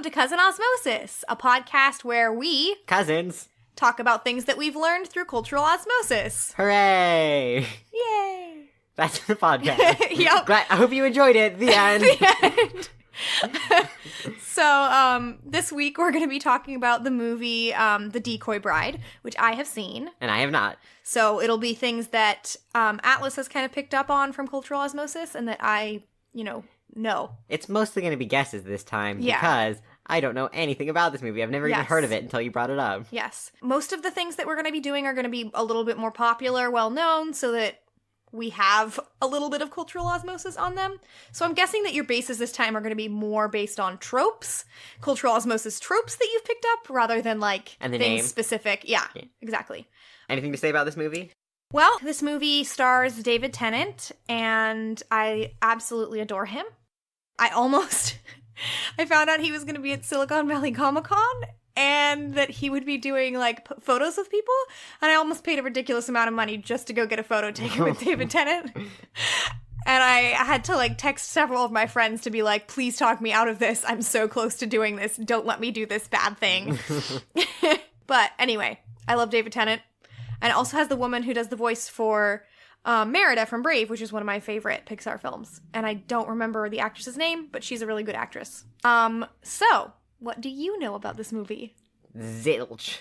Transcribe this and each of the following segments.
Welcome to Cousin Osmosis, a podcast where we Cousins talk about things that we've learned through cultural osmosis. Hooray! Yay! That's the podcast. Yep. Glad, I hope you enjoyed it. The end. The end. So, this week we're going to be talking about the movie The Decoy Bride, which I have seen. And I have not. So it'll be things that Atlas has kind of picked up on from cultural osmosis and that I, know. It's mostly going to be guesses this time Yeah. because I don't know anything about this movie. I've never even Yes. heard of it until you brought it up. Yes. Most of the things that we're going to be doing are going to be a little bit more popular, well-known, so that we have a little bit of cultural osmosis on them. So I'm guessing that your bases this time are going to be more based on tropes, cultural osmosis tropes that you've picked up, rather than And the things name. specific. Yeah, exactly. Anything to say about this movie? Well, this movie stars David Tennant, and I absolutely adore him. I found out he was going to be at Silicon Valley Comic-Con, and that he would be doing, photos with people, and I almost paid a ridiculous amount of money just to go get a photo taken with David Tennant. And I had to, text several of my friends to be like, please talk me out of this. I'm so close to doing this. Don't let me do this bad thing. But anyway, I love David Tennant. And it also has the woman who does the voice for Merida from Brave, which is one of my favorite Pixar films. And I don't remember the actress's name, but she's a really good actress. So, what do you know about this movie? Zilch.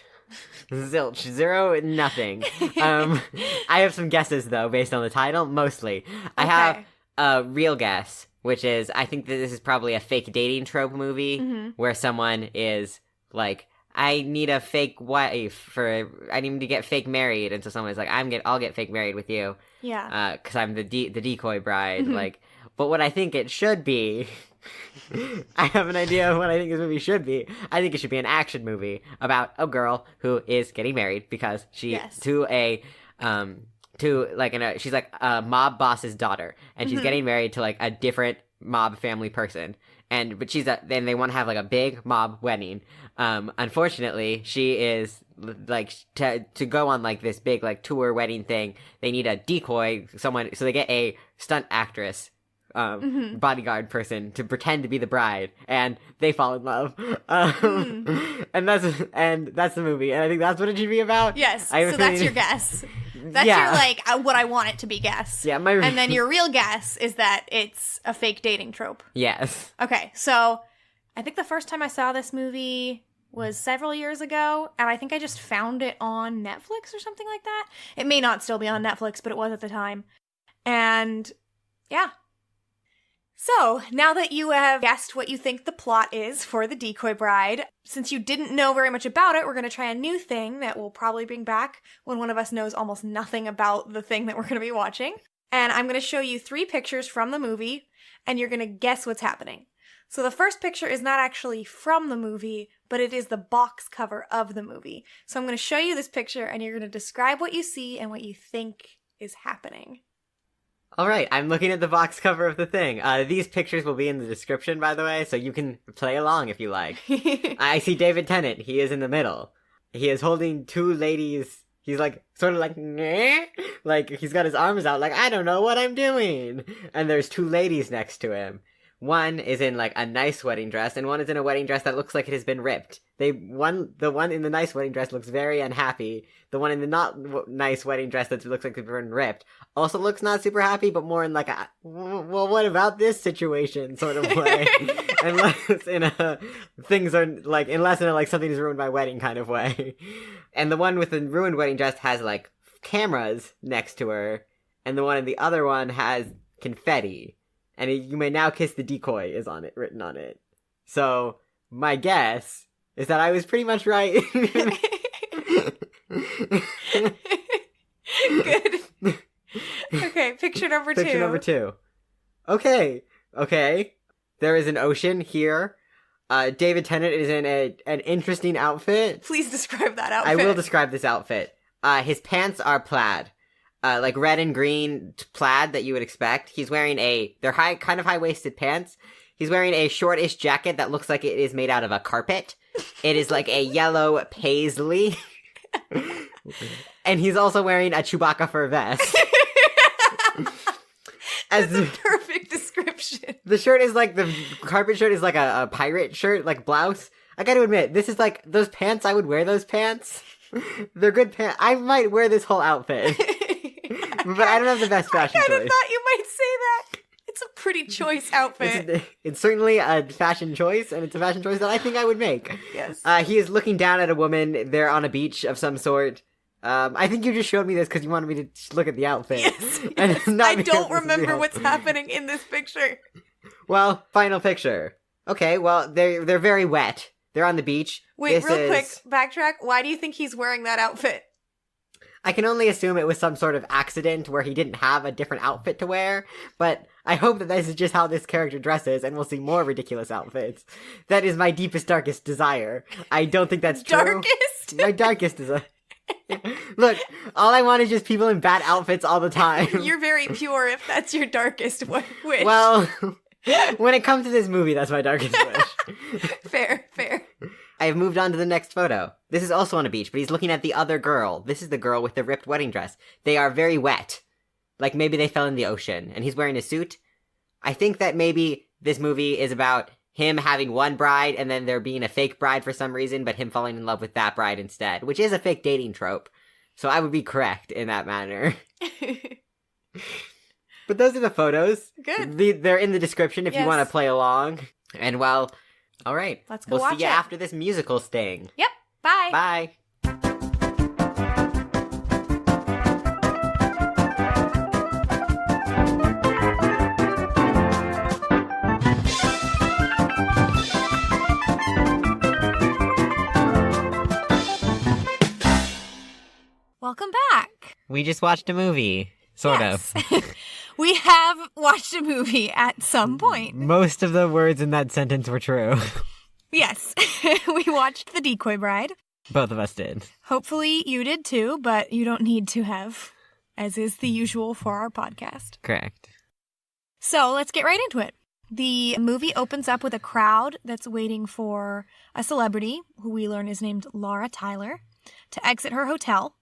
Zero, nothing. I have some guesses, though, based on the title, mostly. I have a real guess, which is, I think that this is probably a fake dating trope movie, where someone is, I need a fake wife I need to get fake married, and so someone's like, I'll get fake married with you. Yeah. Because I'm the decoy bride, but what I think it should be, I have an idea of what I think this movie should be. I think it should be an action movie about a girl who is getting married because she's she's like a mob boss's daughter, and she's getting married to a different mob family person. But then they want to have a big mob wedding. Unfortunately, she is to go on this big tour wedding thing. They need a decoy, so they get a stunt actress, bodyguard person to pretend to be the bride, and they fall in love. And that's the movie, and I think that's what it should be about. Yes. So that's your guess. That's your, what I want it to be guess. Yeah, and then your real guess is that it's a fake dating trope. Yes. Okay, so I think the first time I saw this movie was several years ago, and I think I just found it on Netflix or something like that. It may not still be on Netflix, but it was at the time. And, yeah. So, now that you have guessed what you think the plot is for The Decoy Bride, since you didn't know very much about it, we're going to try a new thing that we'll probably bring back when one of us knows almost nothing about the thing that we're going to be watching. And I'm going to show you 3 pictures from the movie, and you're going to guess what's happening. So the first picture is not actually from the movie, but it is the box cover of the movie. So I'm going to show you this picture, and you're going to describe what you see and what you think is happening. All right, I'm looking at the box cover of the thing. These pictures will be in the description, by the way, so you can play along if you like. I see David Tennant. He is in the middle. He is holding 2 ladies. He's sort of nah? He's got his arms out I don't know what I'm doing. And there's 2 ladies next to him. One is in a nice wedding dress, and one is in a wedding dress that looks like it has been ripped. The one in the nice wedding dress looks very unhappy. The one in the not nice wedding dress that looks like it's been ripped also looks not super happy, but more in well, what about this situation sort of way. Unless in a something is ruined my wedding kind of way. And the one with the ruined wedding dress has cameras next to her, and the one in the other one has confetti. And you may now kiss the decoy is written on it. So, my guess is that I was pretty much right. Good. Okay, picture number 2. Picture number 2. Okay. There is an ocean here. David Tennant is in an interesting outfit. Please describe that outfit. I will describe this outfit. His pants are plaid. Red and green plaid that you would expect. He's wearing they're kind of high-waisted pants. He's wearing a shortish jacket that looks like it is made out of a carpet. It is a yellow paisley. And he's also wearing a Chewbacca fur vest. That's a perfect description. description. The shirt is like, the carpet shirt is like a pirate shirt, like blouse. I gotta admit, this is like, those pants, I would wear those pants. They're good pants. I might wear this whole outfit. But I don't have the best fashion choice. I kind of thought you might say that. It's a pretty choice outfit. It's certainly a fashion choice, and it's a fashion choice that I think I would make. Yes. He is looking down at a woman. They're on a beach of some sort. I think you just showed me this because you wanted me to look at the outfit. Yes. And I don't remember what's happening in this picture. Well, final picture. Okay, well, they're very wet. They're on the beach. Wait, real quick, backtrack. Why do you think he's wearing that outfit? I can only assume it was some sort of accident where he didn't have a different outfit to wear, but I hope that this is just how this character dresses, and we'll see more ridiculous outfits. That is my deepest, darkest desire. I don't think that's true. Darkest? My darkest desire. Look, all I want is just people in bad outfits all the time. You're very pure if that's your darkest wish. Well, when it comes to this movie, that's my darkest wish. Fair. I have moved on to the next photo. This is also on a beach, but he's looking at the other girl. This is the girl with the ripped wedding dress. They are very wet. Like maybe they fell in the ocean, and he's wearing a suit. I think that maybe this movie is about him having one bride, and then there being a fake bride for some reason, but him falling in love with that bride instead, which is a fake dating trope. So I would be correct in that manner. But those are the photos. Good. They're in the description if you want to play along. And well... All right. Let's go watch it. We'll see you after this musical sting. Yep. Bye. Bye. Welcome back. We just watched a movie. Sort of. We have watched a movie at some point. Most of the words in that sentence were true. Yes. We watched The Decoy Bride. Both of us did. Hopefully you did too, but you don't need to have, as is the usual for our podcast. Correct. So let's get right into it. The movie opens up with a crowd that's waiting for a celebrity, who we learn is named Laura Tyler, to exit her hotel.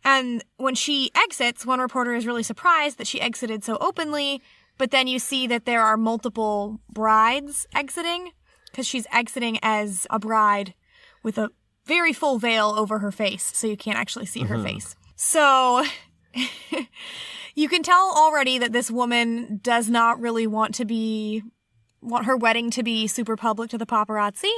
And when she exits, one reporter is really surprised that she exited so openly, but then you see that there are multiple brides exiting, because she's exiting as a bride with a very full veil over her face, so you can't actually see her face. So you can tell already that this woman does not really want her wedding to be super public to the paparazzi,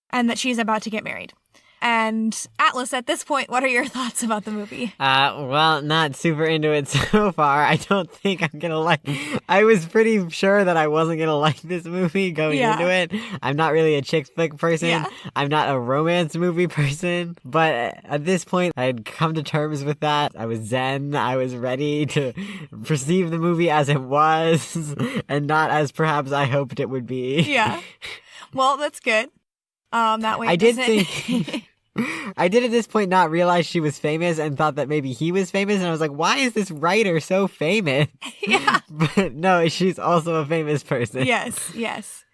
and that she's about to get married. And Atlas, at this point, what are your thoughts about the movie? Well, not super into it so far. I don't think I'm gonna like... I was pretty sure that I wasn't gonna like this movie going into it. I'm not really a chick flick person. Yeah. I'm not a romance movie person. But at this point, I had come to terms with that. I was zen. I was ready to perceive the movie as it was, and not as perhaps I hoped it would be. Yeah. Well, that's good. That way I did think... I did at this point not realize she was famous and thought that maybe he was famous, and I was like, why is this writer so famous? Yeah. But no, she's also a famous person. Yes.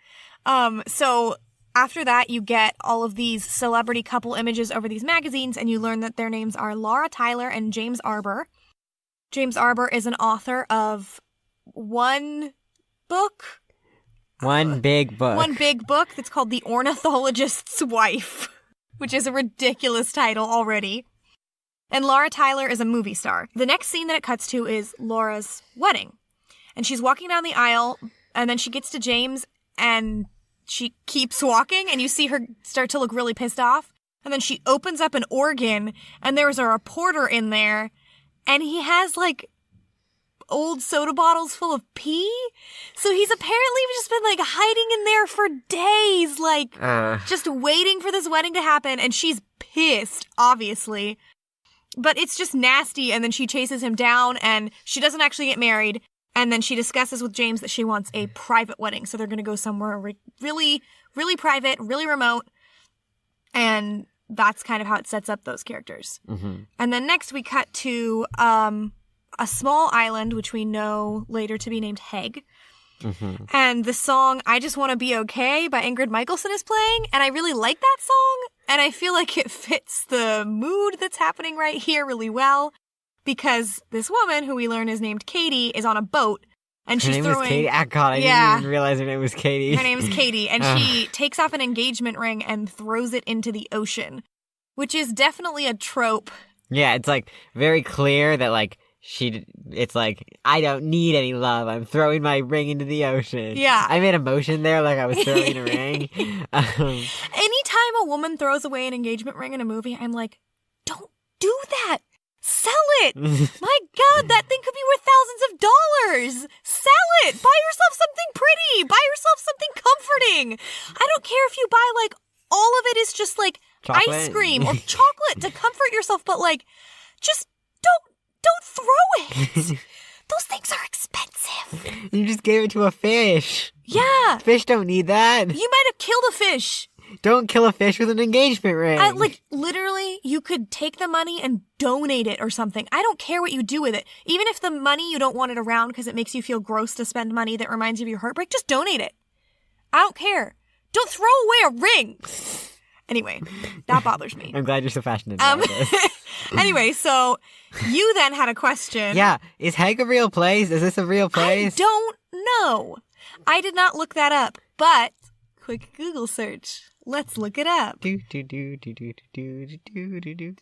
So after that, you get all of these celebrity couple images over these magazines, and you learn that their names are Laura Tyler and James Arbor. James Arbor is an author of one big book. One big book that's called The Ornithologist's Wife, which is a ridiculous title already. And Laura Tyler is a movie star. The next scene that it cuts to is Laura's wedding. And she's walking down the aisle, and then she gets to James, and she keeps walking, and you see her start to look really pissed off. And then she opens up an organ, and there's a reporter in there, and he has, like, old soda bottles full of pee. So he's apparently just been like hiding in there for days, just waiting for this wedding to happen, and she's pissed, obviously. But it's just nasty, and then she chases him down, and she doesn't actually get married, and then she discusses with James that she wants a private wedding, so they're going to go somewhere really, really private, really remote, and that's kind of how it sets up those characters. Mm-hmm. And then next we cut to a small island, which we know later to be named Heg. Mm-hmm. And the song I Just Want to Be Okay by Ingrid Michaelson is playing, and I really like that song, and I feel like it fits the mood that's happening right here really well, because this woman, who we learn is named Katie, is on a boat, And Her she's name throwing... was Katie? Ah, God, I Yeah. didn't even realize her name was Katie. Her name is Katie, and she takes off an engagement ring and throws it into the ocean, which is definitely a trope. Yeah, it's like very clear that like it's like, I don't need any love. I'm throwing my ring into the ocean. Yeah. I made a motion there like I was throwing a ring. Anytime a woman throws away an engagement ring in a movie, I'm like, don't do that. Sell it. My God, that thing could be worth thousands of dollars. Sell it. Buy yourself something pretty. Buy yourself something comforting. I don't care if you buy like all of it is just like Chocolate. ice cream or chocolate to comfort yourself, but like just don't throw it. Those things are expensive. You just gave it to a fish. Yeah. Fish don't need that. You might have killed a fish. Don't kill a fish with an engagement ring. Like, literally, you could take the money and donate it or something. I don't care what you do with it. Even if the money, you don't want it around because it makes you feel gross to spend money that reminds you of your heartbreak, just donate it. I don't care. Don't throw away a ring. Anyway, that bothers me. I'm glad you're so passionate about this. Anyway, so you then had a question. Yeah, is Heg a real place? Is this a real place? I don't know. I did not look that up, but quick Google search. Let's look it up. Do do do do do do do do do.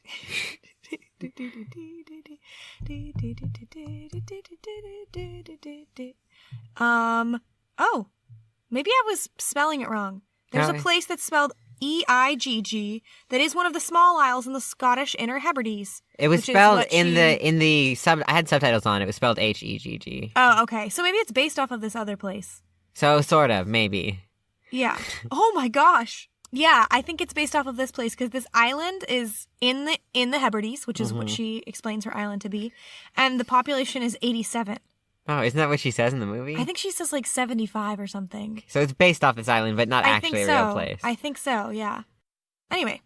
Oh, maybe I was spelling it wrong. There's a place that's spelled Eigg that is one of the small isles in the Scottish Inner Hebrides. It was spelled in the sub. I had subtitles on. It was spelled Hegg. Oh, okay. So maybe it's based off of this other place. So sort of, maybe. Yeah. Oh my gosh. Yeah, I think it's based off of this place because this island is in the Hebrides, which is what she explains her island to be, and the population is 87. Oh, isn't that what she says in the movie? I think she says like 75 or something. So it's based off this island, but not actually a real place. I think so, yeah. Anyway,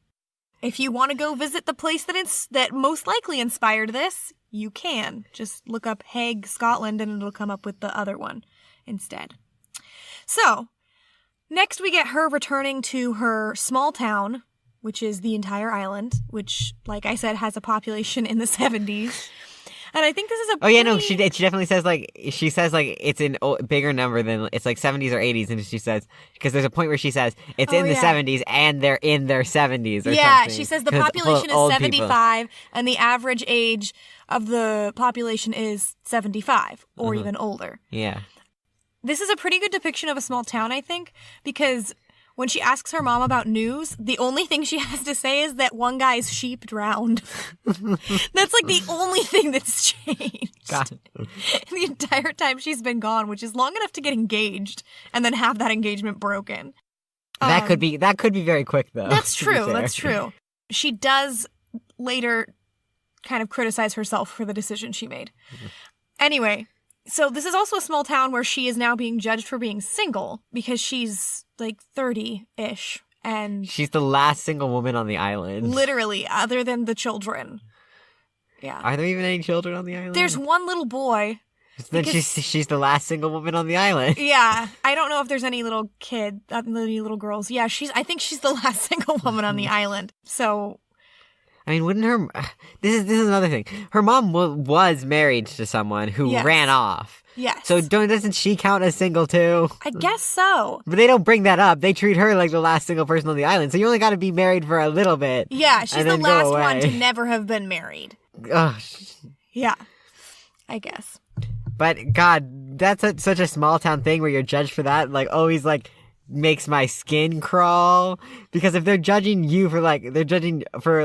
if you want to go visit the place that most likely inspired this, you can. Just look up Hague, Scotland, and it'll come up with the other one instead. So, next we get her returning to her small town, which is the entire island, which, like I said, has a population in the 70s. And I think this is a Oh, yeah, no, she definitely says, like, it's in bigger number than, it's like 70s or 80s, and she says, because there's a point where she says, it's in the 70s, and they're in their 70s or something. Yeah, she says the population is 75, people. and the average age of the population is 75, or even older. Yeah. This is a pretty good depiction of a small town, I think, because when she asks her mom about news, the only thing she has to say is that one guy's sheep drowned. That's like the only thing that's changed. God. The entire time she's been gone, which is long enough to get engaged and then have that engagement broken. That could be very quick, though. That's true. That's true. She does later kind of criticize herself for the decision she made. Anyway, so this is also a small town where she is now being judged for being single because she's like 30-ish and she's the last single woman on the island. Literally, other than the children. Yeah. Are there even any children on the island? There's one little boy. Then she's the last single woman on the island. Yeah. I don't know if there's any little any little girls. Yeah, I think she's the last single woman on the island. So I mean, wouldn't her... This is another thing. Her mom was married to someone who ran off. Yes. So doesn't she count as single too? I guess so. But they don't bring that up. They treat her like the last single person on the island. So you only got to be married for a little bit. Yeah, she's the last one to never have been married. Ugh. Yeah, I guess. But God, that's such a small town thing where you're judged for that. Like, always like... makes my skin crawl, because if they're judging you for they're judging for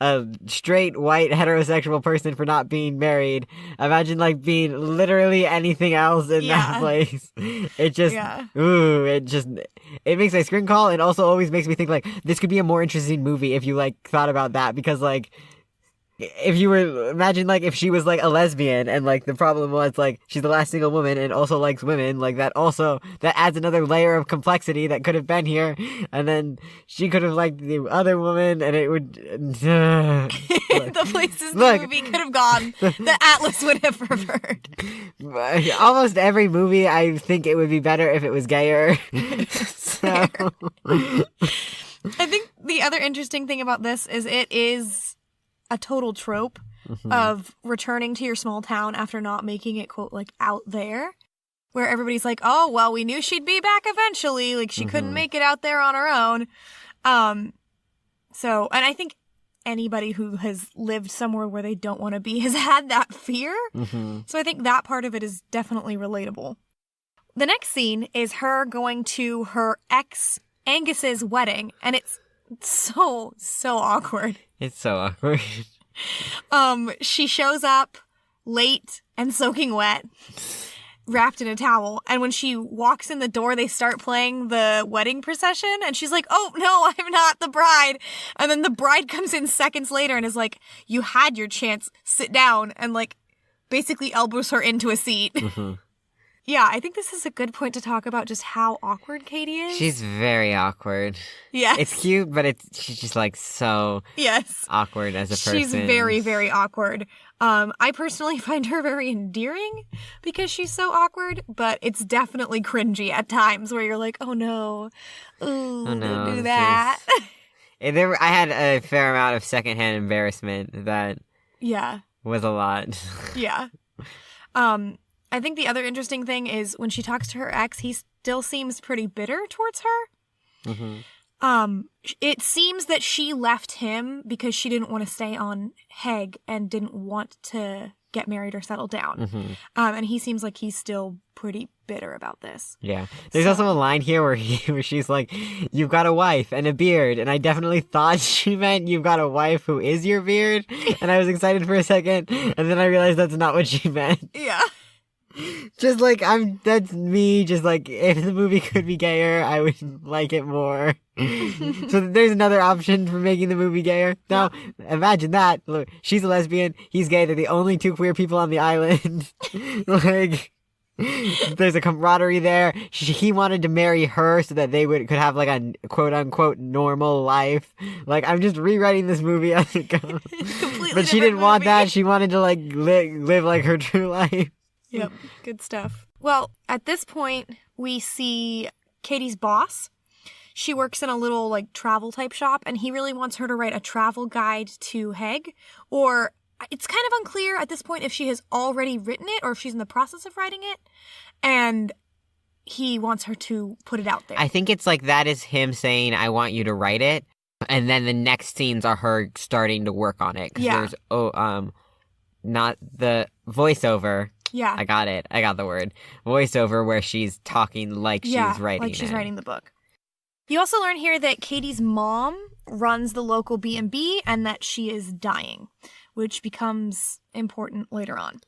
a straight white heterosexual person for not being married, imagine like being literally anything else in that place. It just it makes my skin crawl, and also always makes me think like this could be a more interesting movie if you like thought about that, because like if you were, imagine like if she was like a lesbian and like the problem was like she's the last single woman and also likes women, like that adds another layer of complexity that could have been here, and then she could have liked the other woman and it would the places the movie could have gone that Atlas would have preferred. Almost every movie I think it would be better if it was gayer. So I think the other interesting thing about this is it is a total trope of returning to your small town after not making it, quote, like, out there. where everybody's like, oh, well, we knew she'd be back eventually. Like, she couldn't make it out there on her own. So, and I think anybody who has lived somewhere where they don't want to be has had that fear. So I think that part of it is definitely relatable. The next scene is her going to her ex Angus's wedding, and it's so awkward. It's so awkward. She shows up late and soaking wet, wrapped in a towel, and when she walks in the door, they start playing the wedding procession, and she's like, oh, no, I'm not the bride. And then the bride comes in seconds later and is like, you had your chance, sit down, and like basically elbows her into a seat. Yeah, I think this is a good point to talk about just how awkward Katie is. She's very awkward. Yes. It's cute, but she's just like so awkward as a person. She's very, very awkward. I personally find her very endearing because she's so awkward, but it's definitely cringy at times where you're like, oh no, don't do that. I had a fair amount of secondhand embarrassment that was a lot. Yeah. I think the other interesting thing is when she talks to her ex, he still seems pretty bitter towards her. It seems that she left him because she didn't want to stay on Heg and didn't want to get married or settle down. And he seems like he's still pretty bitter about this. Yeah. There's also a line here where she's like, you've got a wife and a beard. And I definitely thought she meant you've got a wife who is your beard. And I was excited for a second. And then I realized that's not what she meant. Yeah. Just like, that's me, just like, if the movie could be gayer, I would like it more. So there's another option for making the movie gayer. Now, imagine that. Look, she's a lesbian, he's gay, they're the only two queer people on the island. Like, there's a camaraderie there. He wanted to marry her so that they could have like a quote-unquote normal life. Like, I'm just rewriting this movie as it goes. But she didn't want that, she wanted to like live like her true life. Yep, good stuff. Well, at this point, we see Katie's boss. She works in a little, like, travel type shop, and he really wants her to write a travel guide to Heg. Or, it's kind of unclear at this point if she has already written it or if she's in the process of writing it. And he wants her to put it out there. I think it's like that is him saying, I want you to write it. And then the next scenes are her starting to work on it. Yeah. There's, not the voiceover. Yeah. I got it. I got the word. Voiceover where she's talking like she's writing like she's writing the book. You also learn here that Katie's mom runs the local B&B and that she is dying, which becomes important later on.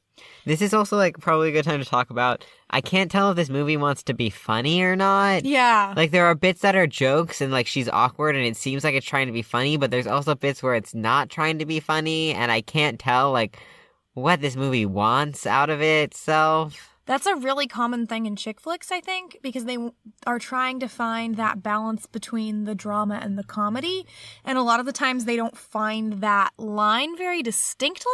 This is also, like, probably a good time to talk about, I can't tell if this movie wants to be funny or not. Yeah. Like, there are bits that are jokes and, like, she's awkward and it seems like it's trying to be funny, but there's also bits where it's not trying to be funny and I can't tell, like, what this movie wants out of it itself. That's a really common thing in chick flicks, I think, because they are trying to find that balance between the drama and the comedy. And a lot of the times they don't find that line very distinctly.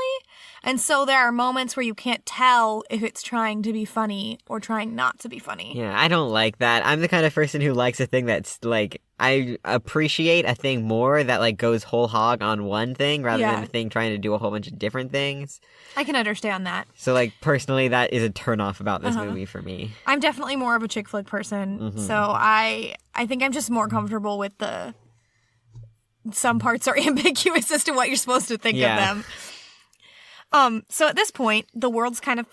And so there are moments where you can't tell if it's trying to be funny or trying not to be funny. Yeah, I don't like that. I'm the kind of person who likes a thing that's, like, I appreciate a thing more that, like, goes whole hog on one thing rather than a thing trying to do a whole bunch of different things. I can understand that. So, like, personally, that is a turnoff about this movie for me. I'm definitely more of a chick flick person, so I think I'm just more comfortable with some parts are ambiguous as to what you're supposed to think of them. So at this point, the world's kind of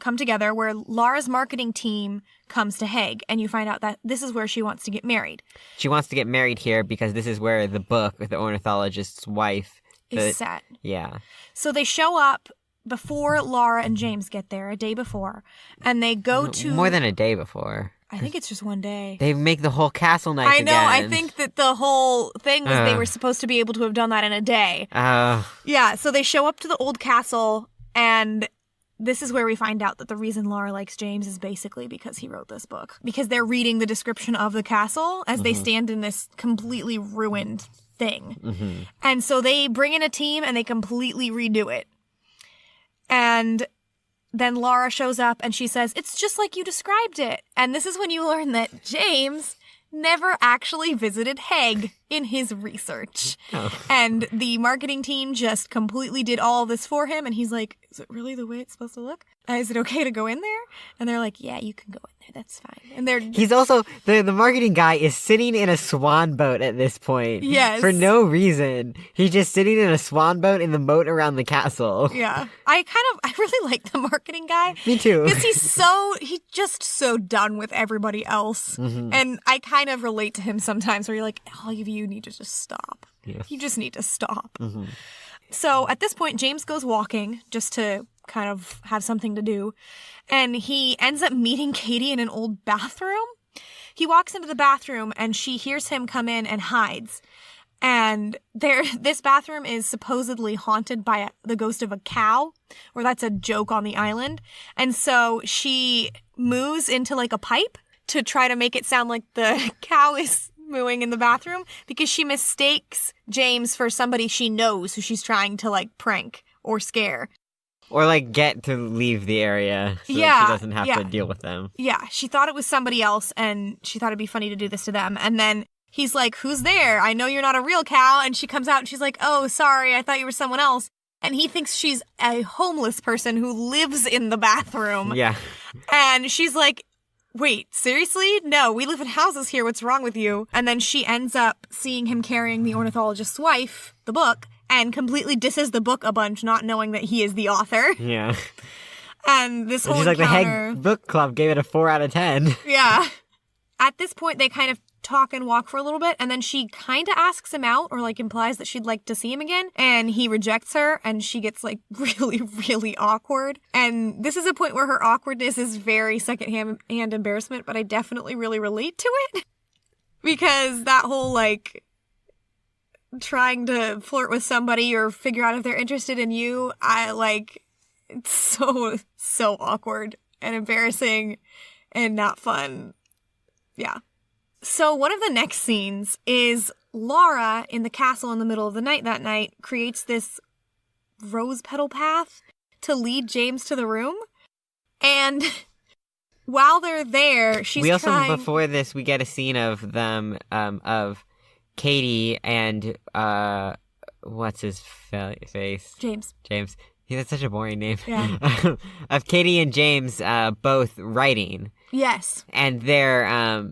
come together where Lara's marketing team comes to Heg, and you find out that this is where she wants to get married. She wants to get married here because this is where the book with the ornithologist's wife is set. Yeah. So they show up before Lara and James get there, a day before, and they go to... More than a day before. I think it's just one day. They make the whole castle nice again. I think that the whole thing was they were supposed to be able to have done that in a day. Yeah, so they show up to the old castle, and this is where we find out that the reason Lara likes James is basically because he wrote this book. Because they're reading the description of the castle as they stand in this completely ruined thing. And so they bring in a team and they completely redo it. And then Lara shows up and she says, it's just like you described it. And this is when you learn that James never actually visited Heg. in his research. Oh. And the marketing team just completely did all of this for him. And he's like, is it really the way it's supposed to look? Is it okay to go in there? And they're like, yeah, you can go in there. That's fine. And He's also, the marketing guy is sitting in a swan boat at this point. Yes. For no reason. He's just sitting in a swan boat in the moat around the castle. Yeah. I really like the marketing guy. Me too. Because he's just so done with everybody else. Mm-hmm. And I kind of relate to him sometimes where you're like, all of you need to just stop. Yeah. You just need to stop. Mm-hmm. So at this point, James goes walking just to kind of have something to do. And he ends up meeting Katie in an old bathroom. He walks into the bathroom and she hears him come in and hides. And this bathroom is supposedly haunted by the ghost of a cow, or that's a joke on the island. And so she moves into like a pipe to try to make it sound like the cow is mooing in the bathroom, because she mistakes James for somebody she knows who she's trying to like prank or scare. Or like get to leave the area so that she doesn't have to deal with them. Yeah, she thought it was somebody else and she thought it'd be funny to do this to them. And then he's like, who's there? I know you're not a real cow. And she comes out and she's like, oh, sorry, I thought you were someone else. And he thinks she's a homeless person who lives in the bathroom. Yeah. And she's like, wait, seriously? No, we live in houses here. What's wrong with you? And then she ends up seeing him carrying The Ornithologist's Wife, the book, and completely disses the book a bunch, not knowing that he is the author. Yeah. And this whole she's like, encounter, the head book club gave it a 4 out of 10. Yeah. At this point, they kind of talk and walk for a little bit, and then she kind of asks him out, or like implies that she'd like to see him again, and he rejects her, and she gets like really, really awkward. And this is a point where her awkwardness is very secondhand embarrassment, but I definitely really relate to it. Because that whole like trying to flirt with somebody or figure out if they're interested in you, it's so awkward and embarrassing and not fun. Yeah. So one of the next scenes is Laura in the castle in the middle of the night that night creates this rose petal path to lead James to the room. And while they're there, before this, we get a scene of them, of Katie and, what's his face? James. That's such a boring name. Yeah. Of Katie and James, both writing. Yes. And they're,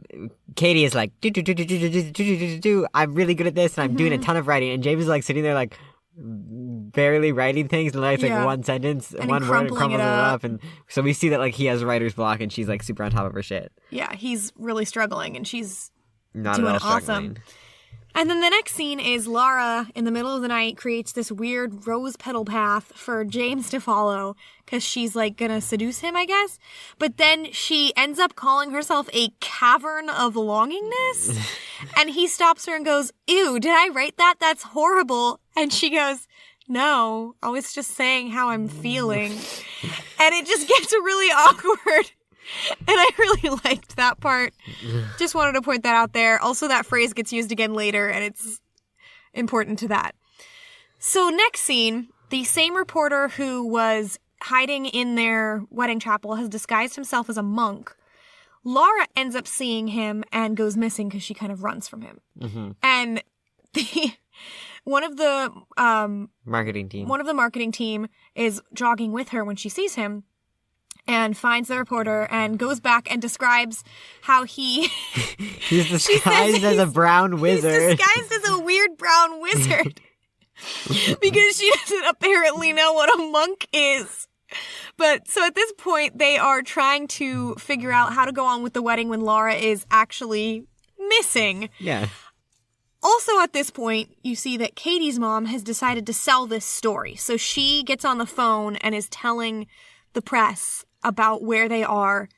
Katie is like, I'm really good at this, and I'm doing a ton of writing. And James is like sitting there like barely writing things, and like one sentence, and one word, and crumbles it up. up. And so we see that like he has writer's block, and she's like super on top of her shit. Yeah, he's really struggling, and she's not doing at all awesome. struggling. And then the next scene is Laura, in the middle of the night, creates this weird rose petal path for James to follow, because she's, like, gonna seduce him, I guess. But then she ends up calling herself a cavern of longingness, and he stops her and goes, ew, did I write that? That's horrible. And she goes, no, I was just saying how I'm feeling. And it just gets really awkward. And I really liked that part. Just wanted to point that out there. Also, that phrase gets used again later, and it's important to that. So next scene, the same reporter who was hiding in their wedding chapel has disguised himself as a monk. Laura ends up seeing him and goes missing because she kind of runs from him. Mm-hmm. And one of the marketing team is jogging with her when she sees him, and finds the reporter and goes back and describes how he's disguised as a brown wizard. He's disguised as a weird brown wizard because she doesn't apparently know what a monk is. But so at this point, they are trying to figure out how to go on with the wedding when Laura is actually missing. Yeah. Also at this point, you see that Katie's mom has decided to sell this story. So she gets on the phone and is telling the press about where they are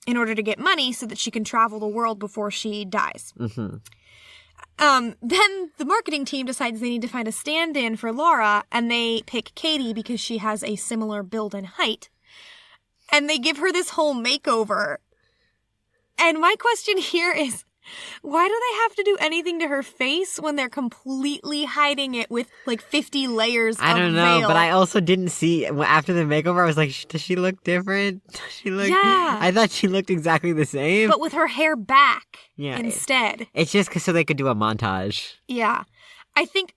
in order to get money so that she can travel the world before she dies. Mm-hmm. Then the marketing team decides they need to find a stand-in for Laura, and they pick Katie because she has a similar build and height. And they give her this whole makeover. And my question here is, Why do they have to do anything to her face when they're completely hiding it with like 50 layers I don't of know, veil? but I also didn't see, after the makeover, I was like, does she look different? Does she look... Yeah. I thought she looked exactly the same. But with her hair back Yeah, instead. It's just so they could do a montage. Yeah. I think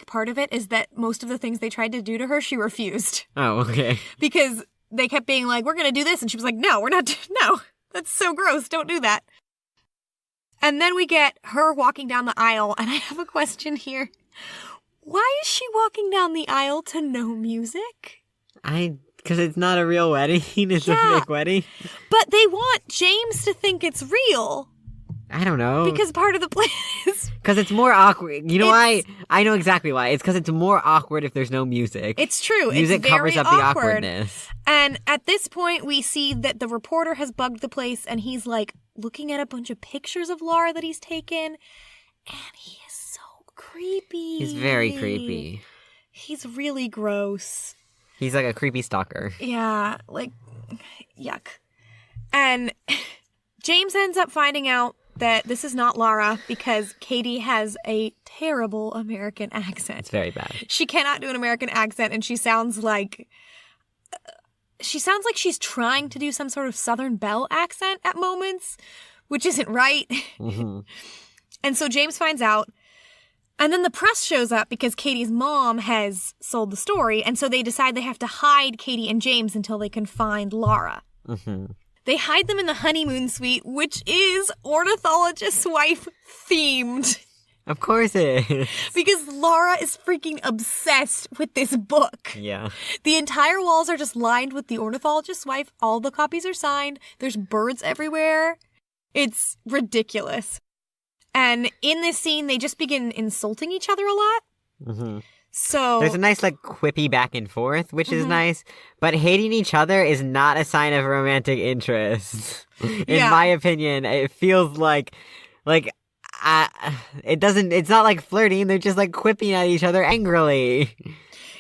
part of it is that most of the things they tried to do to her, she refused. Oh, okay. Because they kept being like, we're going to do this. And she was like, no, we're not. No, that's so gross. Don't do that. And then we get her walking down the aisle. And I have a question here. Why is she walking down the aisle to no music? Because it's not a real wedding. It's a fake wedding. But they want James to think it's real. I don't know. Because part of the plan is... Because it's more awkward. You know why? I know exactly why. It's because it's more awkward if there's no music. It's true. Music it's very covers up awkward. the awkwardness. And at this point, we see that the reporter has bugged the place, and he's like looking at a bunch of pictures of Laura that he's taken, and he is so creepy. He's very creepy. He's really gross. He's like a creepy stalker. Yeah, like, yuck. And James ends up finding out that this is not Laura because Katie has a terrible American accent. It's very bad. She cannot do an American accent, and she sounds like she's trying to do some sort of Southern Belle accent at moments, which isn't right. Mm-hmm. And so James finds out, and then the press shows up because Katie's mom has sold the story, and so they decide they have to hide Katie and James until they can find Laura. Mm-hmm. They hide them in the honeymoon suite, which is ornithologist's wife themed. Of course it is. Because Laura is freaking obsessed with this book. Yeah. The entire walls are just lined with the ornithologist's wife. All the copies are signed. There's birds everywhere. It's ridiculous. And in this scene, they just begin insulting each other a lot. Mm-hmm. So there's a nice, like, quippy back and forth, which is nice. But hating each other is not a sign of romantic interest. In my opinion, it feels like it's not like flirting. They're just, like, quipping at each other angrily.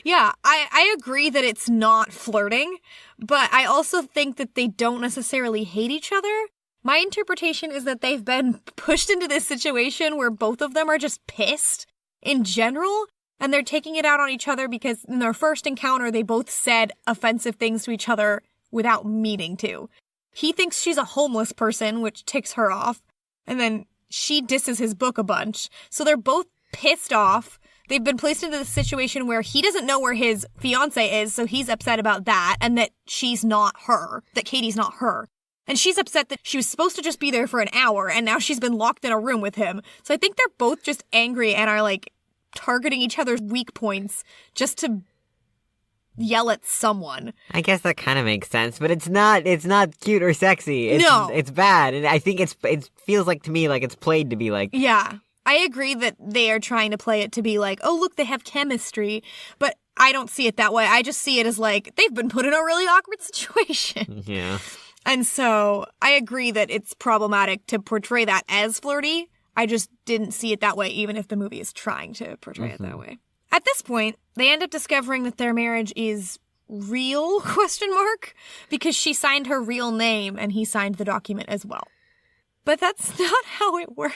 Yeah, I agree that it's not flirting, but I also think that they don't necessarily hate each other. My interpretation is that they've been pushed into this situation where both of them are just pissed in general. And they're taking it out on each other because in their first encounter, they both said offensive things to each other without meaning to. He thinks she's a homeless person, which ticks her off. And then she disses his book a bunch. So they're both pissed off. They've been placed into the situation where he doesn't know where his fiance is, so he's upset about that. And that she's not her, that Katie's not her. And she's upset that she was supposed to just be there for an hour, and now she's been locked in a room with him. So I think they're both just angry and are like targeting each other's weak points just to yell at someone. I guess that kind of makes sense, but it's not cute or sexy. It's bad, and I think it feels like to me like it's played to be like. Yeah, I agree that they are trying to play it to be like, oh look, they have chemistry, but I don't see it that way. I just see it as like they've been put in a really awkward situation. Yeah. And so I agree that it's problematic to portray that as flirty. I just didn't see it that way, even if the movie is trying to portray it that way. At this point, they end up discovering that their marriage is real, ? Because she signed her real name and he signed the document as well. But that's not how it works.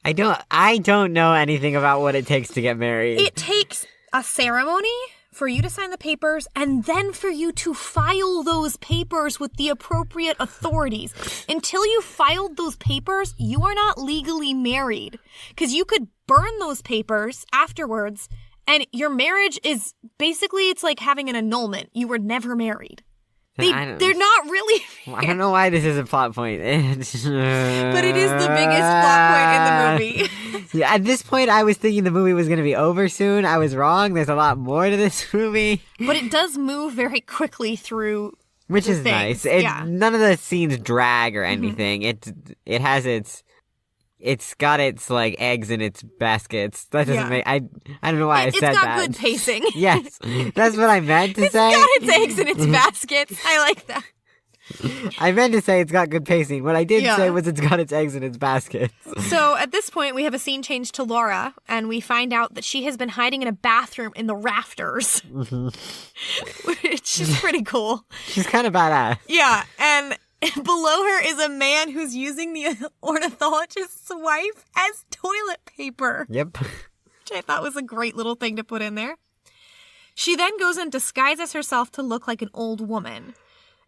I don't know anything about what it takes to get married. It takes a ceremony for you to sign the papers, and then for you to file those papers with the appropriate authorities. Until you filed those papers, you are not legally married. Because you could burn those papers afterwards, and your marriage is basically, it's like having an annulment. You were never married. They're not really fair. I don't know why this is a plot point. But it is the biggest plot point in the movie. Yeah, at this point, I was thinking the movie was going to be over soon. I was wrong. There's a lot more to this movie. But it does move very quickly through which is things. Nice. None of the scenes drag or anything. It has it's got its like eggs in its baskets. That doesn't make I don't know why I said that. It's got good pacing. Yes, that's what I meant to say. It's got its eggs in its baskets. I like that. I meant to say it's got good pacing. What I did say was it's got its eggs in its baskets. So at this point, we have a scene change to Laura, and we find out that she has been hiding in a bathroom in the rafters, which is pretty cool. She's kind of badass. Yeah, and below her is a man who's using the ornithologist's wife as toilet paper. Yep. Which I thought was a great little thing to put in there. She then goes and disguises herself to look like an old woman.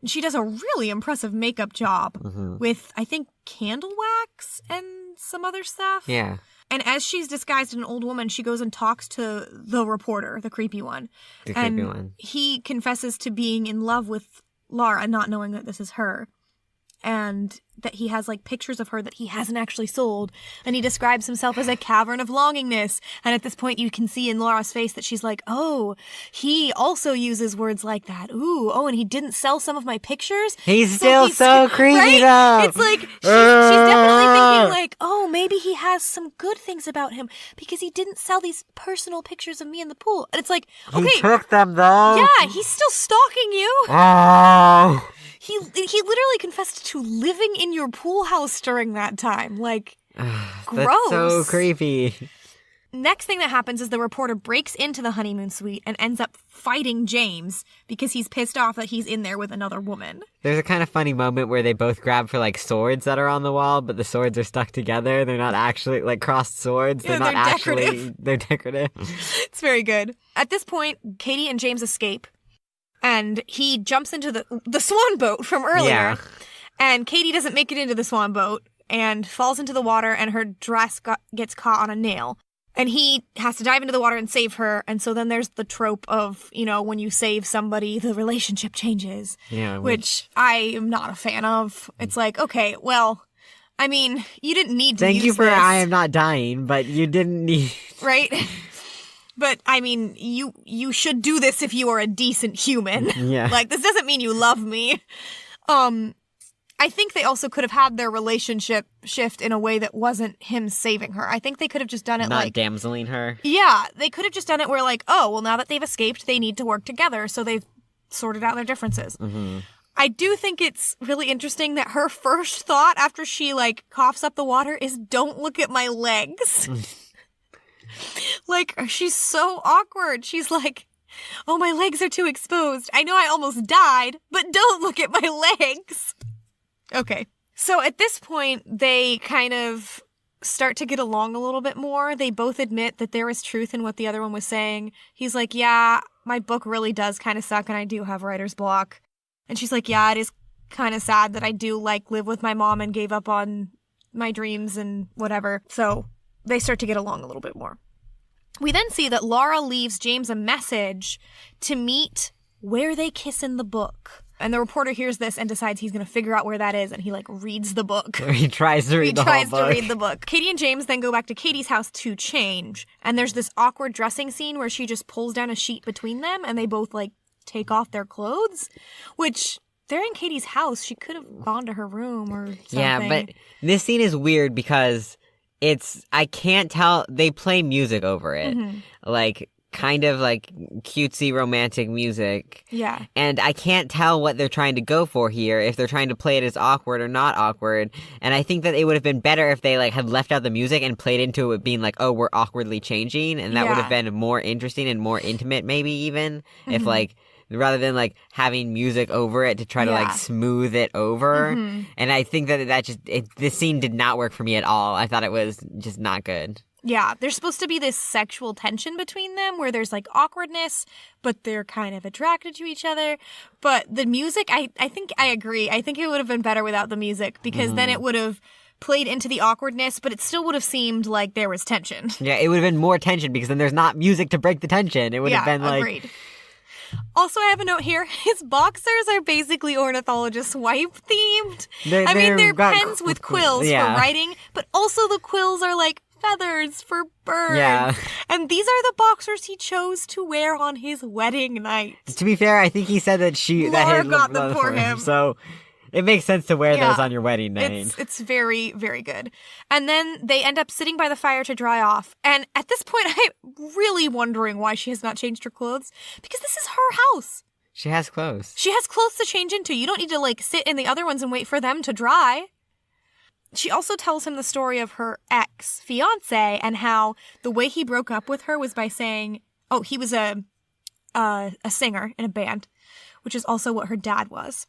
And she does a really impressive makeup job with, I think, candle wax and some other stuff. Yeah. And as she's disguised as an old woman, she goes and talks to the reporter, the creepy one. He confesses to being in love with Laura, not knowing that this is her. And that he has, like, pictures of her that he hasn't actually sold. And he describes himself as a cavern of longingness. And at this point, you can see in Laura's face that she's like, oh, he also uses words like that. Ooh, oh, and he didn't sell some of my pictures? He's still so creepy, right? though! It's like, she's definitely thinking, like, oh, maybe he has some good things about him because he didn't sell these personal pictures of me in the pool. And it's like, okay. He took them, though! Yeah, he's still stalking you! Oh! He literally confessed to living in your pool house during that time. Like, gross. That's so creepy. Next thing that happens is the reporter breaks into the honeymoon suite and ends up fighting James because he's pissed off that he's in there with another woman. There's a kind of funny moment where they both grab for, like, swords that are on the wall, but the swords are stuck together. They're not actually, like, crossed swords. Yeah, they're not actually... decorative. They're decorative. It's very good. At this point, Katie and James escape. And he jumps into the swan boat from earlier. Yeah. And Katie doesn't make it into the swan boat and falls into the water, and her dress gets caught on a nail. And he has to dive into the water and save her. And so then there's the trope of, you know, when you save somebody, the relationship changes. Yeah. Which I am not a fan of. It's like, okay, well, I mean, you didn't need to Thank use you for this. I am not dying, but you didn't need... Right? But, I mean, you should do this if you are a decent human. Yeah. Like, this doesn't mean you love me. I think they also could have had their relationship shift in a way that wasn't him saving her. I think they could have just done it not like... damseling her. Yeah, they could have just done it where, like, oh, well, now that they've escaped, they need to work together, so they've sorted out their differences. Mm-hmm. I do think it's really interesting that her first thought after she, like, coughs up the water is, don't look at my legs. Like, she's so awkward. She's like, oh, my legs are too exposed. I know I almost died, but don't look at my legs. Okay. So at this point, they kind of start to get along a little bit more. They both admit that there is truth in what the other one was saying. He's like, yeah, my book really does kind of suck and I do have writer's block. And she's like, yeah, it is kind of sad that I do, like, live with my mom and gave up on my dreams and whatever. So they start to get along a little bit more. We then see that Laura leaves James a message to meet where they kiss in the book. And the reporter hears this and decides he's going to figure out where that is, and he, like, reads the book. Or he tries to read the whole book. He tries to read the book. Katie and James then go back to Katie's house to change, and there's this awkward dressing scene where she just pulls down a sheet between them, and they both, like, take off their clothes, which... They're in Katie's house. She could have gone to her room or something. Yeah, but this scene is weird because I can't tell, they play music over it. Mm-hmm. Like, kind of like cutesy romantic music. Yeah. And I can't tell what they're trying to go for here, if they're trying to play it as awkward or not awkward. And I think that it would have been better if they, like, had left out the music and played into it being like, oh, we're awkwardly changing. And that would have been more interesting and more intimate, maybe even, if, like, rather than, like, having music over it to try to, like, smooth it over. Mm-hmm. And I think that this scene did not work for me at all. I thought it was just not good. Yeah, there's supposed to be this sexual tension between them where there's, like, awkwardness, but they're kind of attracted to each other. But the music, I think I agree. I think it would have been better without the music because then it would have played into the awkwardness, but it still would have seemed like there was tension. Yeah, it would have been more tension because then there's not music to break the tension. It would have been like... Agreed. Also, I have a note here. His boxers are basically ornithologist wife themed. They're pens with quills for writing, but also the quills are like feathers for birds. Yeah. And these are the boxers he chose to wear on his wedding night. To be fair, I think he said that Laura got them for him. So it makes sense to wear those on your wedding night. It's very, very good. And then they end up sitting by the fire to dry off. And at this point, I'm really wondering why she has not changed her clothes. Because this is her house. She has clothes. She has clothes to change into. You don't need to, like, sit in the other ones and wait for them to dry. She also tells him the story of her ex-fiancé and how the way he broke up with her was by saying, oh, he was a singer in a band, which is also what her dad was.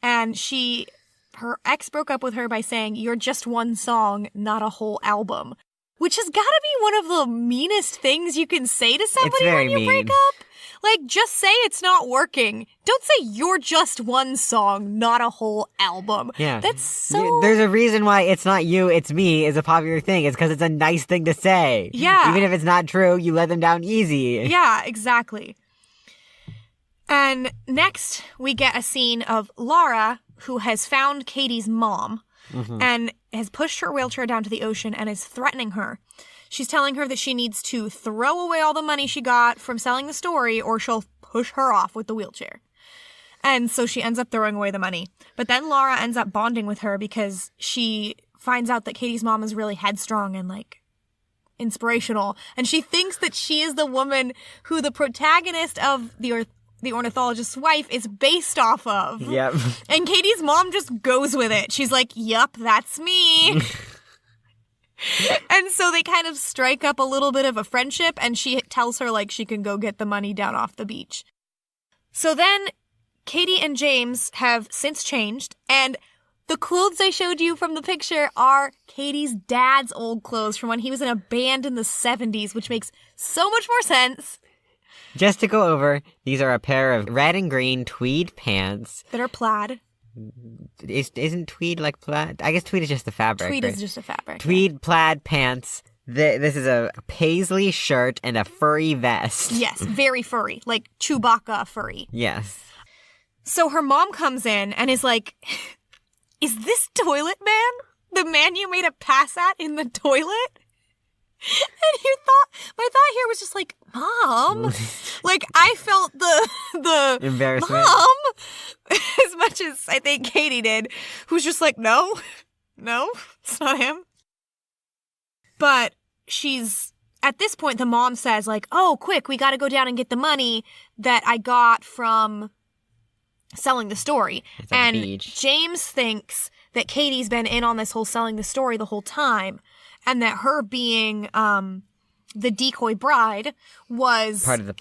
And she her ex broke up with her by saying, "You're just one song, not a whole album." Which has got to be one of the meanest things you can say to somebody when you break up. Like, just say it's not working. Don't say you're just one song, not a whole album. Yeah. That's so... There's a reason why "it's not you, it's me" is a popular thing. It's because it's a nice thing to say. Yeah. Even if it's not true, you let them down easy. Yeah, exactly. And next, we get a scene of Laura, who has found Katie's mom, and has pushed her wheelchair down to the ocean and is threatening her. She's telling her that she needs to throw away all the money she got from selling the story or she'll push her off with the wheelchair. And so she ends up throwing away the money. But then Laura ends up bonding with her because she finds out that Katie's mom is really headstrong and, like, inspirational. And she thinks that she is the woman who the protagonist of the ornithologist's wife is based off of. Yep. And Katie's mom just goes with it. She's like, "Yup, that's me." And so they kind of strike up a little bit of a friendship, and she tells her, like, she can go get the money down off the beach. So then Katie and James have since changed, and the clothes I showed you from the picture are Katie's dad's old clothes from when he was in a band in the 70s, which makes so much more sense. Just to go over, these are a pair of red and green tweed pants. That are plaid. Isn't tweed like plaid? I guess tweed is just the fabric. Tweed right? is just a fabric. Tweed plaid pants. This is a paisley shirt and a furry vest. Yes, very furry. Like Chewbacca furry. Yes. So her mom comes in and is like, "Is this Toilet Man the man you made a pass at in the toilet?" And my thought here was just like, "Mom," like I felt the embarrassment, "Mom," as much as I think Katie did, who's just like, no, it's not him. But at this point, the mom says, like, "Oh, quick, we got to go down and get the money that I got from selling the story." And James thinks that Katie's been in on this whole selling the story the whole time. And that her being the decoy bride was part of the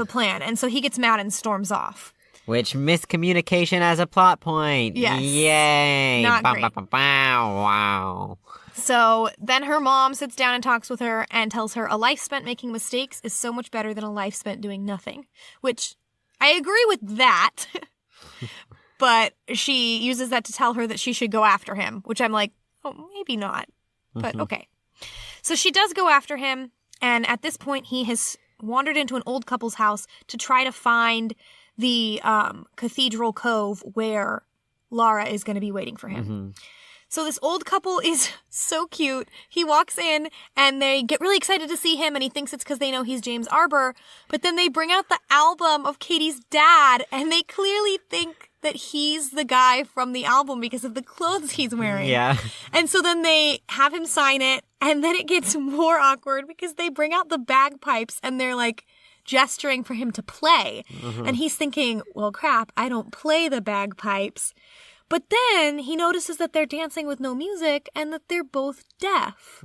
plan. And so he gets mad and storms off. Which miscommunication as a plot point. Yes. Yay. Not great. Wow. So then her mom sits down and talks with her and tells her a life spent making mistakes is so much better than a life spent doing nothing. Which I agree with that. But she uses that to tell her that she should go after him. Which I'm like, oh, maybe not. But okay. So she does go after him, and at this point he has wandered into an old couple's house to try to find the Cathedral Cove where Laura is going to be waiting for him. So this old couple is so cute. He walks in, and they get really excited to see him, and he thinks it's because they know he's James Arbor, but then they bring out the album of Katie's dad, and they clearly think that he's the guy from the album because of the clothes he's wearing. Yeah. And so then they have him sign it, and then it gets more awkward because they bring out the bagpipes and they're like gesturing for him to play. And he's thinking, well, crap, I don't play the bagpipes. But then he notices that they're dancing with no music and that they're both deaf.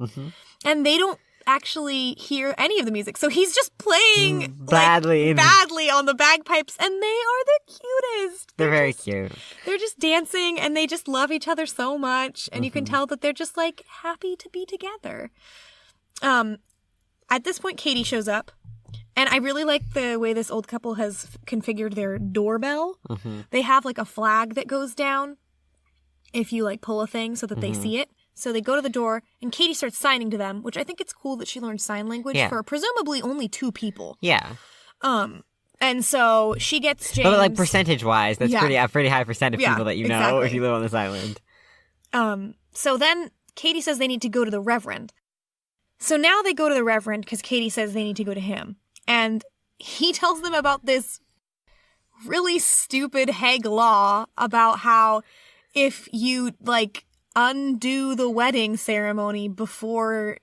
And they don't actually hear any of the music. So he's just playing badly on the bagpipes, and they are the cutest. They're very cute. They're just dancing, and they just love each other so much, and you can tell that they're just like happy to be together. At this point, Katie shows up, and I really like the way this old couple has configured their doorbell. They have like a flag that goes down if you like pull a thing so that they see it. So they go to the door, and Katie starts signing to them, which I think it's cool that she learned sign language for presumably only 2 people. Yeah. And so she gets James. But like percentage-wise, that's a pretty high percent of people that you know if you live on this island. So then Katie says they need to go to the Reverend. So now they go to the Reverend because Katie says they need to go to him. And he tells them about this really stupid Hague law about how if you, like, undo the wedding ceremony before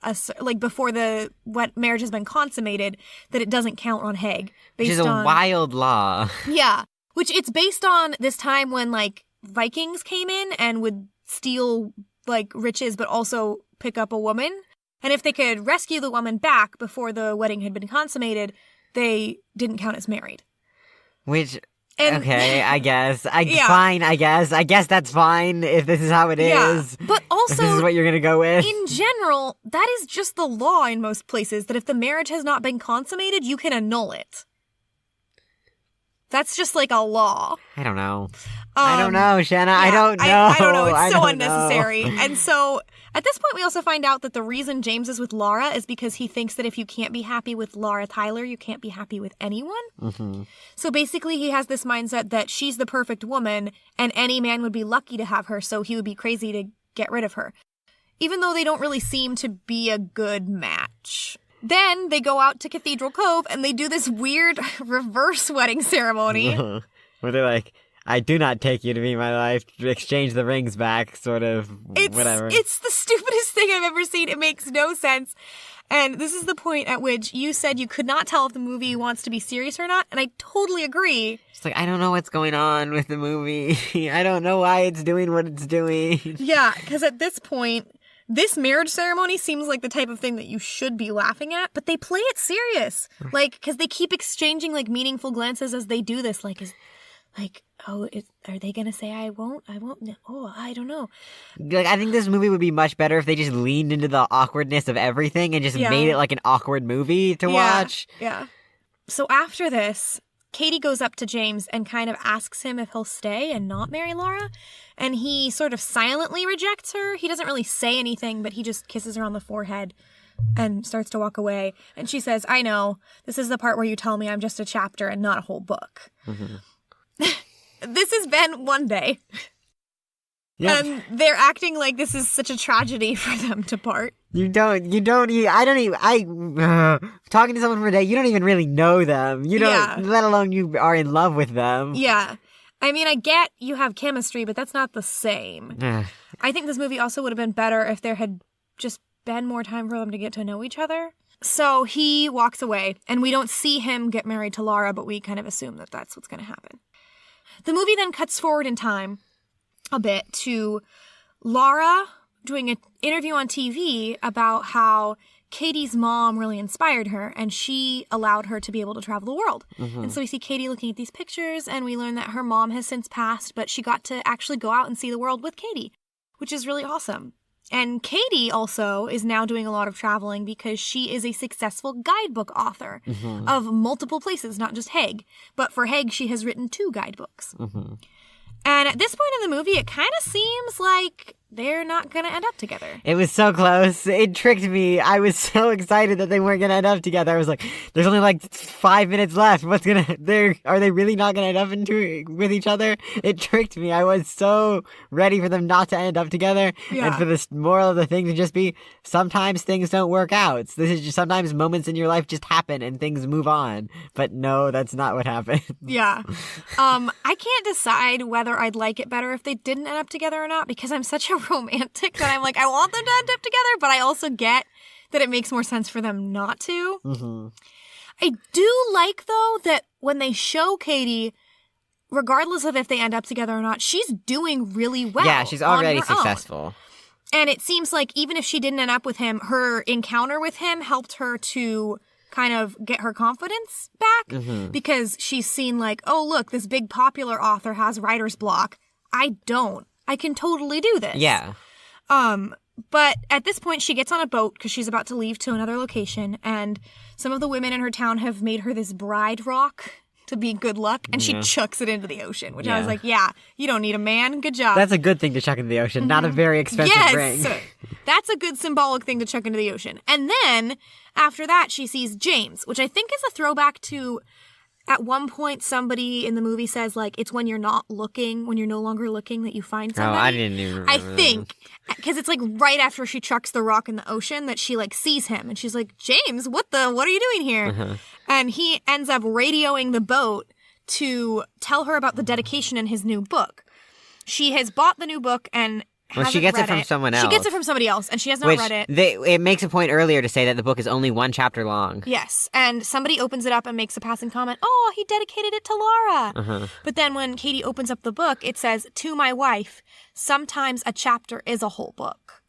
the marriage has been consummated, that it doesn't count on Hague. Which is a wild law. Yeah. Which it's based on this time when, like, Vikings came in and would steal, like, riches but also pick up a woman. And if they could rescue the woman back before the wedding had been consummated, they didn't count as married. Which And okay, I guess. Yeah. Fine, I guess. I guess that's fine if this is how it is. But also, If this is what you're gonna go with. in general, that is just the law in most places, that if the marriage has not been consummated, you can annul it. That's just like a law. I don't know. I don't know, Shanna. I don't know. I don't know. It's so don't unnecessary. know. And so at this point, we also find out that the reason James is with Laura is because he thinks that if you can't be happy with Laura Tyler, you can't be happy with anyone. Mm-hmm. So basically, he has this mindset that she's the perfect woman and any man would be lucky to have her, so he would be crazy to get rid of her. Even though they don't really seem to be a good match. Then they go out to Cathedral Cove and they do this weird reverse wedding ceremony. Where they're like, I do not take you to be my wife, exchange the rings back, sort of, whatever. It's the stupidest thing I've ever seen. It makes no sense. And this is the point at which you said you could not tell if the movie wants to be serious or not, and I totally agree. It's like, I don't know what's going on with the movie. I don't know why it's doing what it's doing. Yeah, because at this point, this marriage ceremony seems like the type of thing that you should be laughing at, but they play it serious. Like, because they keep exchanging, like, meaningful glances as they do this. Like, are they going to say I won't? Oh, I don't know. Like, I think this movie would be much better if they just leaned into the awkwardness of everything and just made it like an awkward movie to watch. Yeah. So after this, Katie goes up to James and kind of asks him if he'll stay and not marry Laura. And he sort of silently rejects her. He doesn't really say anything, but he just kisses her on the forehead and starts to walk away. And she says, I know, this is the part where you tell me I'm just a chapter and not a whole book. Mm-hmm. This has been one day. Yep. And they're acting like this is such a tragedy for them to part. Talking to someone for a day, you don't even really know them. Let alone you are in love with them. Yeah. I mean, I get you have chemistry, but that's not the same. I think this movie also would have been better if there had just been more time for them to get to know each other. So he walks away, and we don't see him get married to Laura, but we kind of assume that that's what's going to happen. The movie then cuts forward in time a bit to Laura doing an interview on TV about how Katie's mom really inspired her, and she allowed her to be able to travel the world. Mm-hmm. And so we see Katie looking at these pictures, and we learn that her mom has since passed, but she got to actually go out and see the world with Katie, which is really awesome. And Katie also is now doing a lot of traveling because she is a successful guidebook author of multiple places, not just Hague. But for Hague, she has written 2 guidebooks. Mm-hmm. And at this point in the movie, it kind of seems like they're not going to end up together. It was so close. It tricked me. I was so excited that they weren't going to end up together. I was like, there's only like 5 minutes left. Are they really not going to end up with each other? It tricked me. I was so ready for them not to end up together. Yeah. And for this moral of the thing to just be, sometimes things don't work out. This is just sometimes moments in your life just happen and things move on. But no, that's not what happened. Yeah. I can't decide whether I'd like it better if they didn't end up together or not, because I'm such a romantic that I'm like, I want them to end up together, but I also get that it makes more sense for them not to. Mm-hmm. I do like, though, that when they show Katie, regardless of if they end up together or not, she's doing really well. Yeah, she's already successful. And it seems like even if she didn't end up with him, her encounter with him helped her to kind of get her confidence back, because she's seen like, oh, look, this big popular author has writer's block. I don't. I can totally do this. Yeah. But at this point, she gets on a boat because she's about to leave to another location, and some of the women in her town have made her this bride rock to be good luck, and she chucks it into the ocean, which I was like, yeah, you don't need a man. Good job. That's a good thing to chuck into the ocean, not a very expensive ring. That's a good symbolic thing to chuck into the ocean. And then, after that, she sees James, which I think is a throwback to, at one point, somebody in the movie says, like, it's when you're not looking, when you're no longer looking, that you find somebody. Oh, I didn't even remember. I think, because it's, like, right after she chucks the rock in the ocean that she, like, sees him. And she's like, James, what are you doing here? And he ends up radioing the boat to tell her about the dedication in his new book. She has bought the new book and she gets it from someone else. She gets it from somebody else, and she has not read it. It makes a point earlier to say that the book is only 1 chapter long. Yes, and somebody opens it up and makes a passing comment, oh, he dedicated it to Laura. But then when Katie opens up the book, it says, to my wife, sometimes a chapter is a whole book.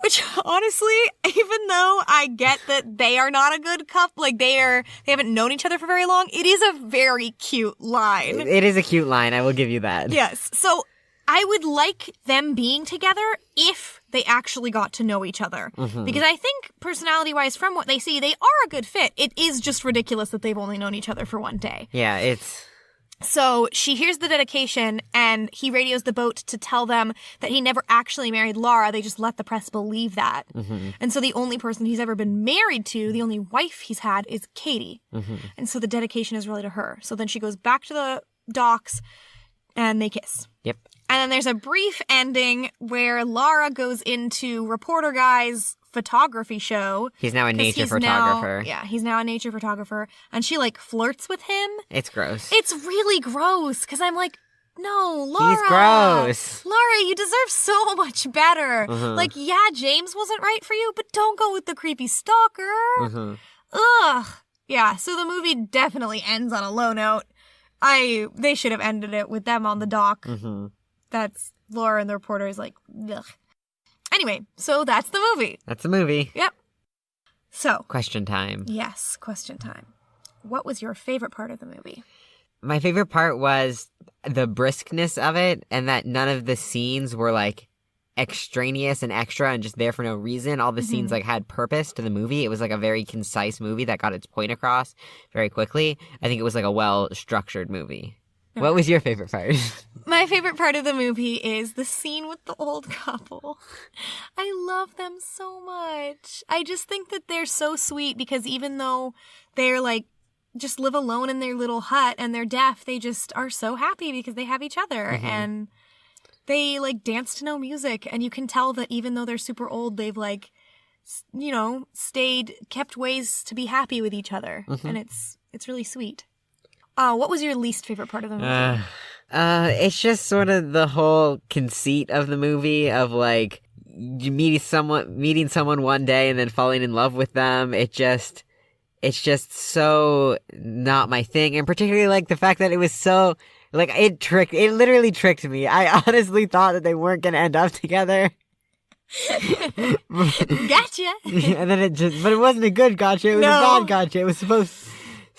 Which, honestly, even though I get that they are not a good couple, like they haven't known each other for very long, it is a very cute line. It is a cute line, I will give you that. Yes. So I would like them being together if they actually got to know each other. Mm-hmm. Because I think, personality-wise, from what they see, they are a good fit. It is just ridiculous that they've only known each other for one day. Yeah, it's... So she hears the dedication, and he radios the boat to tell them that he never actually married Laura. They just let the press believe that. Mm-hmm. And so the only person he's ever been married to, the only wife he's had, is Katie. Mm-hmm. And so the dedication is really to her. So then she goes back to the docks, and they kiss. Yep. And then there's a brief ending where Laura goes into reporter guy's photography show. He's now a 'cause nature he's photographer. He's now a nature photographer. And she, like, flirts with him. It's gross. It's really gross, because I'm like, no, Laura. He's gross. Laura, you deserve so much better. Mhm. Like, yeah, James wasn't right for you, but don't go with the creepy stalker. Mm-hmm. Ugh. Yeah, so the movie definitely ends on a low note. They should have ended it with them on the dock. Mm-hmm. That's Laura and the reporter is like, ugh. Anyway, so that's the movie. That's the movie. Yep. So. Question time. Yes, question time. What was your favorite part of the movie? My favorite part was the briskness of it, and that none of the scenes were, like, extraneous and extra and just there for no reason. All the scenes, like, had purpose to the movie. It was, like, a very concise movie that got its point across very quickly. I think it was, like, a well-structured movie. Okay. What was your favorite part? My favorite part of the movie is the scene with the old couple. I love them so much. I just think that they're so sweet because even though they're, like, just live alone in their little hut and they're deaf, they just are so happy because they have each other. Mm-hmm. And they, like, dance to no music. And you can tell that even though they're super old, they've, like, you know, kept ways to be happy with each other. Mm-hmm. And it's really sweet. What was your least favorite part of the movie? It's just sort of the whole conceit of the movie of, like, you meeting someone one day and then falling in love with them. It's just so not my thing. And particularly, like, the fact that it was so, like, it literally tricked me. I honestly thought that they weren't gonna end up together. Gotcha. And then but it wasn't a good gotcha, it was a bad gotcha. It was supposed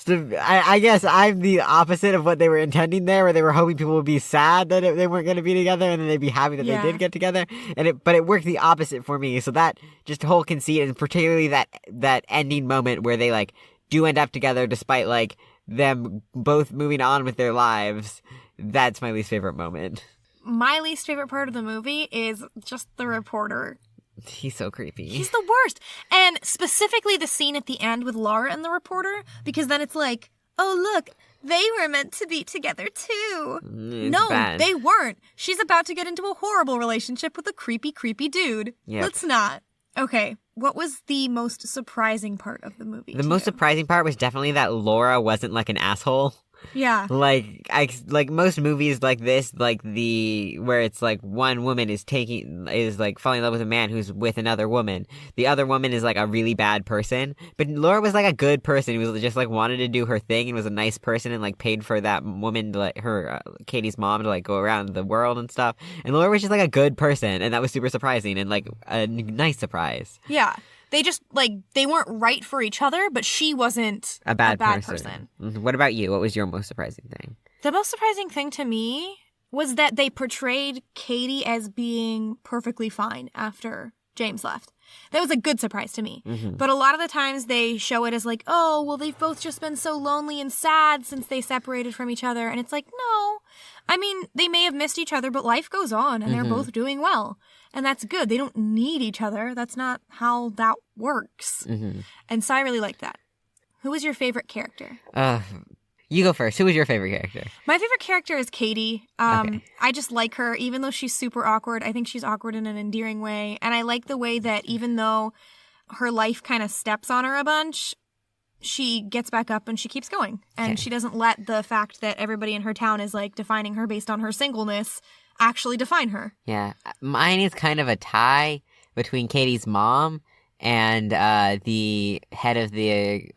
to, I guess I'm the opposite of what they were intending there, where they were hoping people would be sad that they weren't going to be together, and then they'd be happy that they did get together. But it worked the opposite for me. So that just whole conceit, and particularly that ending moment where they, like, do end up together despite, like, them both moving on with their lives. That's my least favorite moment. My least favorite part of the movie is just the reporter. He's so creepy. He's the worst. And specifically the scene at the end with Laura and the reporter, because then it's like, oh, look, they were meant to be together too. Bad. They weren't. She's about to get into a horrible relationship with a creepy, creepy dude. Yep. Let's not. Okay, what was the most surprising part of the movie? The most surprising part was definitely that Laura wasn't, like, an asshole. Yeah. Like most movies like this, like where it's like one woman is like falling in love with a man who's with another woman. The other woman is, like, a really bad person. But Laura was, like, a good person who was just, like, wanted to do her thing and was a nice person and, like, paid for that woman to, like, her, Katie's mom to, like, go around the world and stuff. And Laura was just, like, a good person, and that was super surprising and, like, a nice surprise. Yeah. They just, like, they weren't right for each other, but she wasn't a bad person. What about you? What was your most surprising thing? The most surprising thing to me was that they portrayed Katie as being perfectly fine after James left. That was a good surprise to me. Mm-hmm. But a lot of the times they show it as like, oh, well, they've both just been so lonely and sad since they separated from each other. And it's like, no. I mean, they may have missed each other, but life goes on and they're both doing well. And that's good. They don't need each other. That's not how that works. Mm-hmm. And so I really liked that. Who was your favorite character? You go first. Who was your favorite character? My favorite character is Katie. Okay. I just like her, even though she's super awkward. I think she's awkward in an endearing way. And I like the way that even though her life kind of steps on her a bunch, she gets back up and she keeps going. And she doesn't let the fact that everybody in her town is, like, defining her based on her singleness actually define her. Yeah. Mine is kind of a tie between Katie's mom and the head of the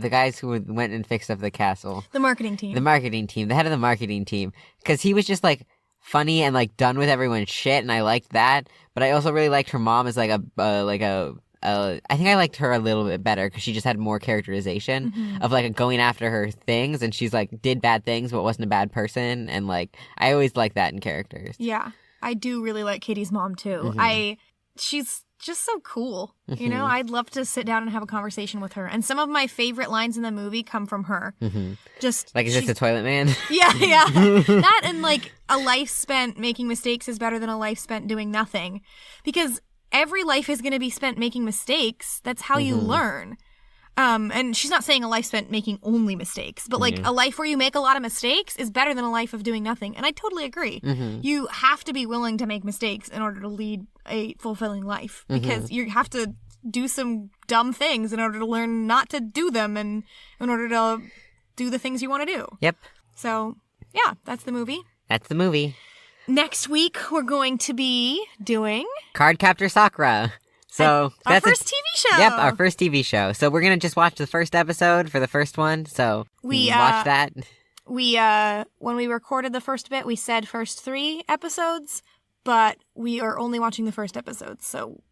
guys who went and fixed up the castle. The marketing team. The head of the marketing team. Because he was just, like, funny and like done with everyone's shit, and I liked that. But I also really liked her mom as like I think I liked her a little bit better because she just had more characterization of like going after her things, and she's like did bad things but wasn't a bad person, and like I always like that in characters. Yeah, I do really like Katie's mom too. She's just so cool. You know, I'd love to sit down and have a conversation with her. And some of my favorite lines in the movie come from her. Just like, is this a toilet man? Yeah. That and like a life spent making mistakes is better than a life spent doing nothing, because every life is going to be spent making mistakes. That's how you learn. And she's not saying a life spent making only mistakes, but like a life where you make a lot of mistakes is better than a life of doing nothing. And I totally agree. You have to be willing to make mistakes in order to lead a fulfilling life, because you have to do some dumb things in order to learn not to do them, and in order to do the things you want to do. Yep. So, yeah, that's the movie. That's the movie. Next week, we're going to be doing Cardcaptor Sakura. So our first TV show. Yep, our first TV show. So we're gonna just watch the first episode for the first one. So we watch that. We when we recorded the first bit, we said first 3 episodes, but we are only watching the first episode. So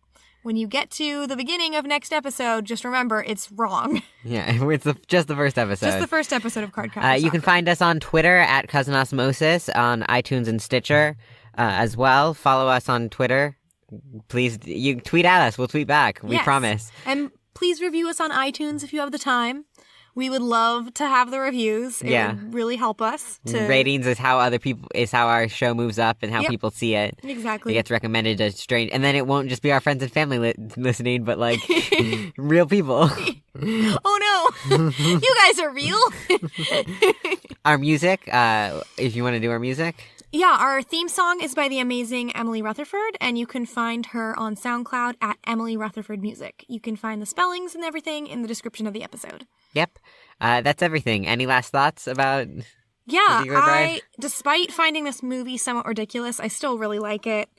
when you get to the beginning of next episode, just remember it's wrong. Yeah, it's just the first episode. Just the first episode of Cardcaptor. You can find us on Twitter at Cousin Osmosis, on iTunes and Stitcher as well. Follow us on Twitter. Please, you tweet at us. We'll tweet back. We promise. And please review us on iTunes if you have the time. We would love to have the reviews. It would really help us. Ratings is how our show moves up and how people see it. Exactly. It gets recommended to strange, and then it won't just be our friends and family listening, but like real people. Oh no, you guys are real. Our music, if you want to do our music. Yeah, our theme song is by the amazing Emily Rutherford, and you can find her on SoundCloud at Emily Rutherford Music. You can find the spellings and everything in the description of the episode. Yep. That's everything. Any last thoughts about Yeah, despite finding this movie somewhat ridiculous, I still really like it.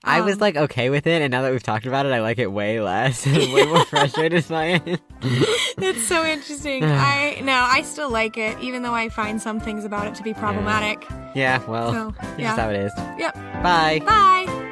I was like okay with it, and now that we've talked about it, I like it way less. Way more frustrated by it. That's so interesting. I still like it, even though I find some things about it to be problematic. Yeah, well, so, it's just how it is. Yep. Bye. Bye.